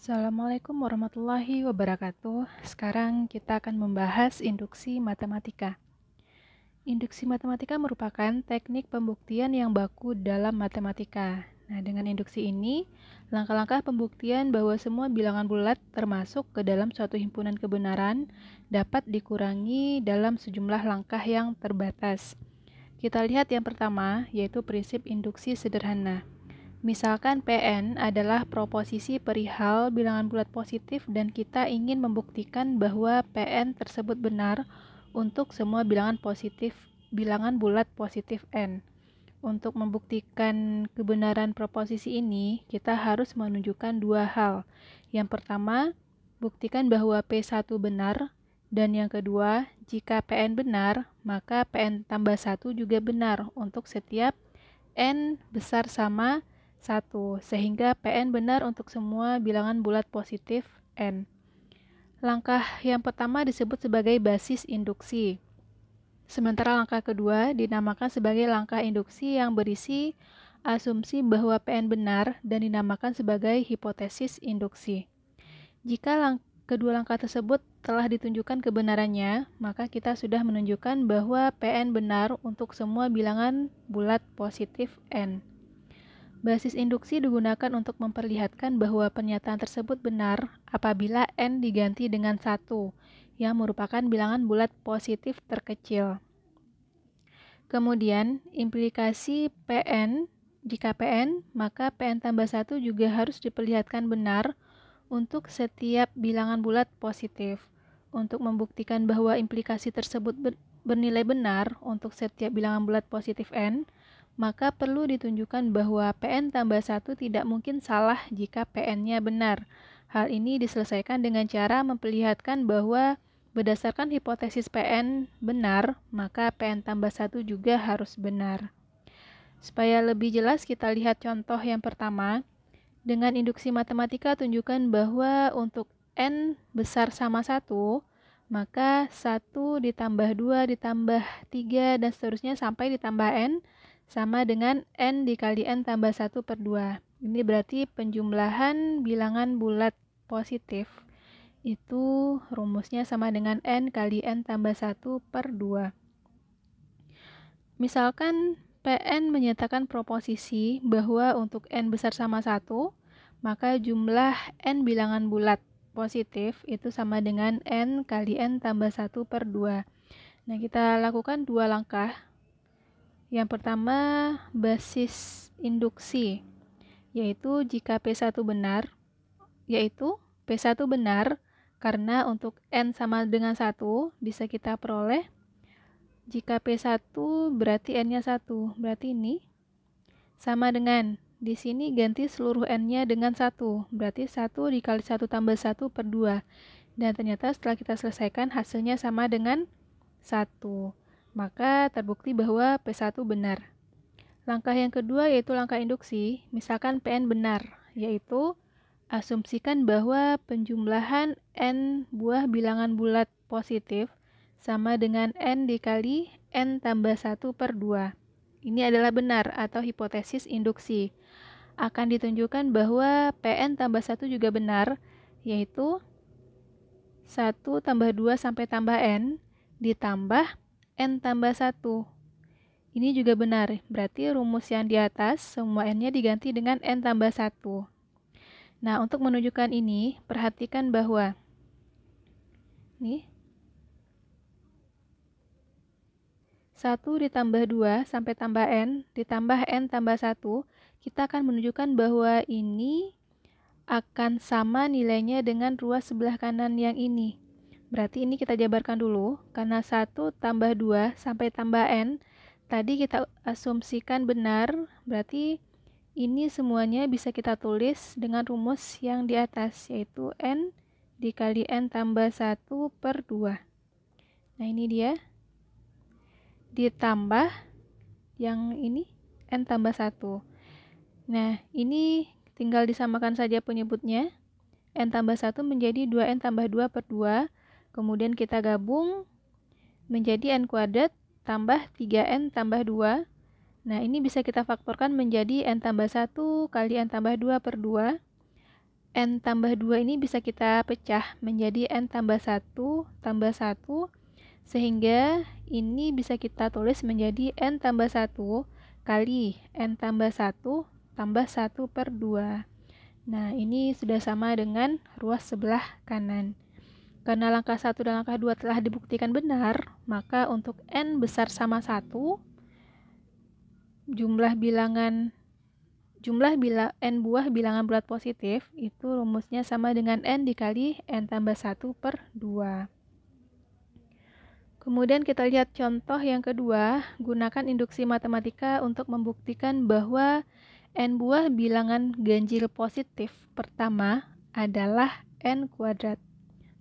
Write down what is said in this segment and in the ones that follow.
Assalamualaikum warahmatullahi wabarakatuh. Sekarang kita akan membahas induksi matematika. Induksi matematika merupakan teknik pembuktian yang baku dalam matematika. Nah, dengan induksi ini, langkah-langkah pembuktian bahwa semua bilangan bulat termasuk ke dalam suatu himpunan kebenaran dapat dikurangi dalam sejumlah langkah yang terbatas. Kita lihat yang pertama, yaitu prinsip induksi sederhana. Misalkan Pn adalah proposisi perihal bilangan bulat positif dan kita ingin membuktikan bahwa Pn tersebut benar untuk semua bilangan bulat positif n. Untuk membuktikan kebenaran proposisi ini, kita harus menunjukkan dua hal. Yang pertama, buktikan bahwa P1 benar, dan yang kedua, jika Pn benar, maka Pn tambah 1 juga benar untuk setiap n besar sama 1, sehingga Pn benar untuk semua bilangan bulat positif n. Langkah yang pertama disebut sebagai basis induksi. Sementara langkah kedua dinamakan sebagai langkah induksi yang berisi asumsi bahwa Pn benar dan dinamakan sebagai hipotesis induksi. Jika kedua langkah tersebut telah ditunjukkan kebenarannya, maka kita sudah menunjukkan bahwa Pn benar untuk semua bilangan bulat positif n. Basis induksi digunakan untuk memperlihatkan bahwa pernyataan tersebut benar apabila n diganti dengan 1, yang merupakan bilangan bulat positif terkecil. Kemudian, implikasi Pn, jika Pn, maka Pn tambah 1 juga harus diperlihatkan benar untuk setiap bilangan bulat positif. Untuk membuktikan bahwa implikasi tersebut bernilai benar untuk setiap bilangan bulat positif n, maka perlu ditunjukkan bahwa Pn tambah 1 tidak mungkin salah jika Pn-nya benar. Hal ini diselesaikan dengan cara memperlihatkan bahwa berdasarkan hipotesis Pn benar, maka Pn tambah 1 juga harus benar. Supaya lebih jelas, kita lihat contoh yang pertama. Dengan induksi matematika, tunjukkan bahwa untuk n besar sama 1, maka 1 ditambah 2 ditambah 3 dan seterusnya sampai ditambah n sama dengan n dikali n tambah 1 per 2. Ini berarti penjumlahan bilangan bulat positif itu rumusnya sama dengan n kali n tambah 1 per 2. Misalkan Pn menyatakan proposisi bahwa untuk n besar sama 1, maka jumlah n bilangan bulat positif itu sama dengan n kali n tambah 1 per 2. Nah, kita lakukan dua langkah. Yang pertama, basis induksi, yaitu jika P1 benar, P1 benar karena untuk n sama dengan 1 bisa kita peroleh jika P1 berarti n-nya 1, berarti ini sama dengan, di sini ganti seluruh n-nya dengan 1, berarti 1 dikali 1 tambah 1 per 2. Dan ternyata setelah kita selesaikan hasilnya sama dengan 1. Maka terbukti bahwa P1 benar. Langkah yang kedua yaitu langkah induksi. Misalkan Pn benar, yaitu asumsikan bahwa penjumlahan n buah bilangan bulat positif sama dengan n dikali n tambah 1 per 2. Ini adalah benar atau hipotesis induksi. Akan ditunjukkan bahwa Pn tambah 1 juga benar, yaitu 1 tambah 2 sampai tambah n ditambah n tambah 1. Ini juga benar, berarti rumus yang di atas semua n-nya diganti dengan n tambah 1. Nah, untuk menunjukkan ini, perhatikan bahwa nih 1 ditambah 2 sampai tambah n ditambah n tambah 1, kita akan menunjukkan bahwa ini akan sama nilainya dengan ruas sebelah kanan yang ini. Berarti ini kita jabarkan dulu, karena 1 tambah 2 sampai tambah n, tadi kita asumsikan benar, berarti ini semuanya bisa kita tulis dengan rumus yang di atas, yaitu n dikali n tambah 1 per 2. Nah, ini dia. Ditambah yang ini, n tambah 1. Nah, ini tinggal disamakan saja penyebutnya. N tambah 1 menjadi 2n tambah 2 per 2. Kemudian kita gabung menjadi n kuadrat tambah 3n tambah 2. Nah, ini bisa kita faktorkan menjadi n tambah 1 kali n tambah 2 per 2. N tambah 2 ini bisa kita pecah menjadi N tambah 1 tambah 1, sehingga ini bisa kita tulis menjadi N tambah 1 kali N tambah 1 tambah 1 per 2. Nah, ini sudah sama dengan ruas sebelah kanan. Karena langkah 1 dan langkah 2 telah dibuktikan benar, maka untuk N besar sama 1, jumlah N buah bilangan bulat positif itu rumusnya sama dengan N dikali N tambah 1 per 2. Kemudian kita lihat contoh yang kedua, gunakan induksi matematika untuk membuktikan bahwa N buah bilangan ganjil positif pertama adalah N kuadrat.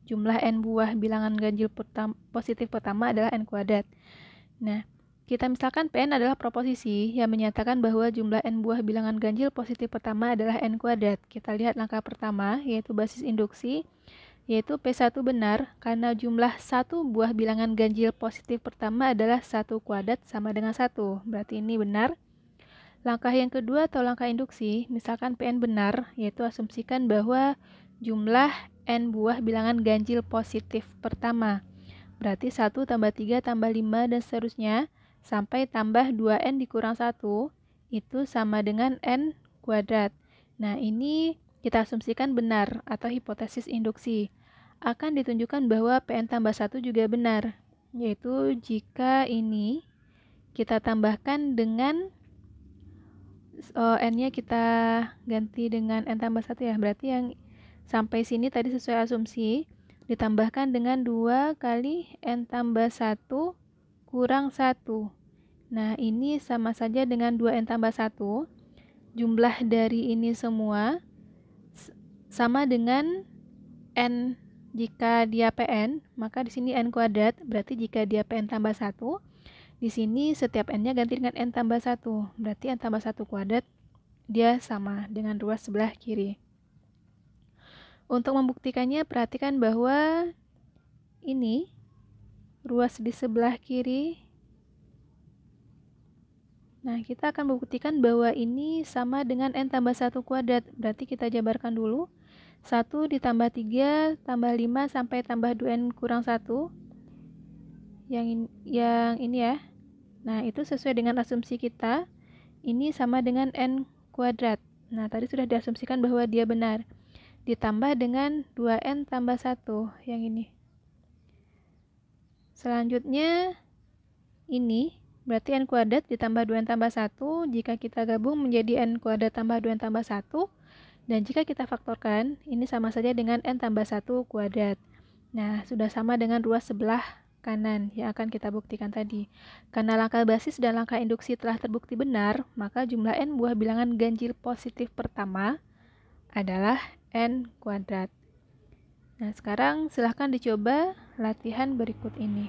Jumlah N buah bilangan ganjil positif pertama adalah N kuadrat. Nah, kita misalkan Pn adalah proposisi yang menyatakan bahwa jumlah N buah bilangan ganjil positif pertama adalah N kuadrat. Kita lihat langkah pertama, yaitu basis induksi, yaitu P1 benar karena jumlah 1 buah bilangan ganjil positif pertama adalah 1 kuadrat sama dengan 1. Berarti ini benar. Langkah yang kedua atau langkah induksi, misalkan Pn benar, yaitu asumsikan bahwa jumlah N buah bilangan ganjil positif pertama. Berarti 1 tambah 3 tambah 5 dan seterusnya sampai tambah 2N dikurang 1 itu sama dengan N kuadrat. Nah, ini kita asumsikan benar atau hipotesis induksi. Akan ditunjukkan bahwa Pn tambah 1 juga benar, yaitu jika ini kita tambahkan dengan N-nya kita ganti dengan N tambah 1 ya. Berarti yang sampai sini tadi sesuai asumsi, ditambahkan dengan 2 kali N tambah 1 kurang 1. Nah, ini sama saja dengan 2N tambah 1. Jumlah dari ini semua sama dengan N jika dia Pn, maka di sini N kuadrat. Berarti jika dia Pn tambah 1, di sini setiap N-nya ganti dengan N tambah 1. Berarti N tambah 1 kuadrat dia sama dengan ruas sebelah kiri. Untuk membuktikannya, perhatikan bahwa ini ruas di sebelah kiri. Nah, kita akan membuktikan bahwa ini sama dengan N tambah 1 kuadrat. Berarti kita jabarkan dulu. 1 ditambah 3 tambah 5 sampai tambah 2N kurang 1. Yang ini ya. Nah, itu sesuai dengan asumsi kita. Ini sama dengan N kuadrat. Nah, tadi sudah diasumsikan bahwa dia benar. Ditambah dengan 2N tambah 1. Yang ini. Selanjutnya, ini berarti N kuadrat ditambah 2N tambah 1, jika kita gabung menjadi N kuadrat tambah 2N tambah 1, dan jika kita faktorkan, ini sama saja dengan N tambah 1 kuadrat. Nah, sudah sama dengan ruas sebelah kanan yang akan kita buktikan tadi. Karena langkah basis dan langkah induksi telah terbukti benar, maka jumlah N buah bilangan ganjil positif pertama adalah N kuadrat. Nah, sekarang silahkan dicoba latihan berikut ini.